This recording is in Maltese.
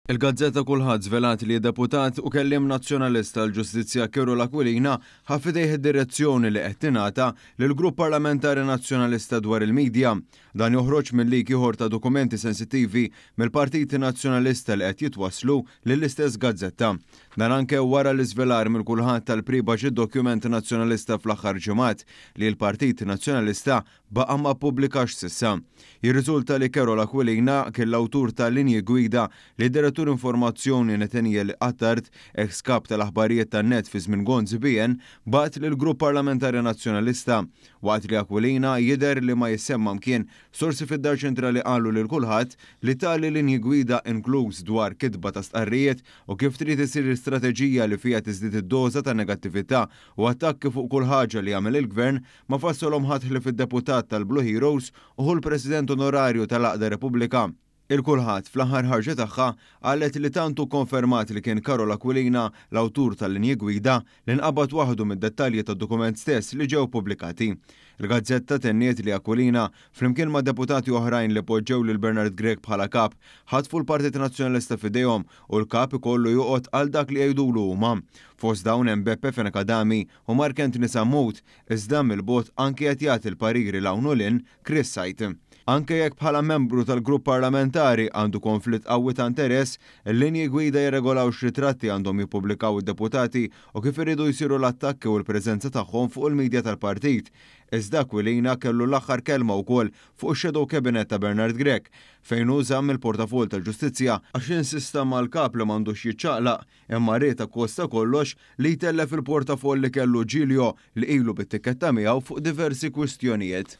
Il-Gazzetta kulħadd żvelat li deputat u kelliem nazzjonalista l-Ġustizzja Kero L'Aquilina ħafidejh id-direzzjoni li qed tingħata lill-Grupp Parlamentari Nazzjonalista dwar il-Midja. Dan joħroġ mill-lik ieħor ta' dokumenti sensittivi mill-Partiti Nazzjonalista li qed jitwasslu lill-istess gazzetta. Dan anke wara l-iżvelar mill-kulħadd tal-pre-budget dokument nazzjonalista fl-aħħar ġimgħat li l-Partit Nazzjonalista baqa' ma ppubblikax s'issa. Jirriżulta li Kero L'Aquilina kien l-awtur tal-linji gwida li direttur informazzjoni Nathaniel Attard, ex-kap tal-aħbarijiet tan-net fi żmien Gonzibien, bagħat lill-Grupp Parlamentari Nazzjonalista waqt li Aquilina jidher li ma jissemma mkien sorsi fid-Dar Ċentrali qalu lil kulħadd li tali linji gwida inkluż dwar kitba ta' stqarrijiet u kif trid isir strateġija li fiha tiżdied id-doża ta' negattività u attakki fuq kull ħaġa li jagħmel il-Gvern ma fassolhom ħadd fid-deputat tal-Blue Heroes u hu l-President Onorarju tal-Aqda Repubblika. Il-kulħadd fl-aħħar ħarġa tagħha qalet li tantu konfermat li kien Kero L'Aquilina l-awtur tal-linji gwida li nqabad waħdu mid-dettalji tad-dokument stess li ġew pubblikati. Il-Gazzetta tenniet li Aquilina flimkien ma' deputati oħrajn li poġġew lil Bernard Gregg bħala kap ħatfu l-Partit Nazzjonalista f'idejhom u l-kap ikollu joqgħod għal dak li jgħidulu huma. Fost dawn hemm Beppe Fenekadami u Mark Anthony Sammut iżda mill-bot anke qed jagħti l-pariri l-hawn u lin Chris Sajt. Anke jekk bħala membru tal-grupp parlamentari għandu konflitt qawwi ta' interess, il-linji gwida jirregolaw x'ritratti għandhom jippubblikaw id-deputati u kif iridu jsiru l-attakki u l-preżenza tagħhom fuq il-midja tal-partit. Iżda Aquilina kellu l-aħħar kelma wkoll fuq ix-shadow cabinet ta' Bernard Gregg fejn uża mill-portafol tal-Ġustizzja għax insista mal-kap li m'għandux jiċċaqlaq imma rieta kosta kollox li jtellef il-portafol li kellu Giulio li ilu bit-tikketta miegħu fuq diversi kwistjonijiet.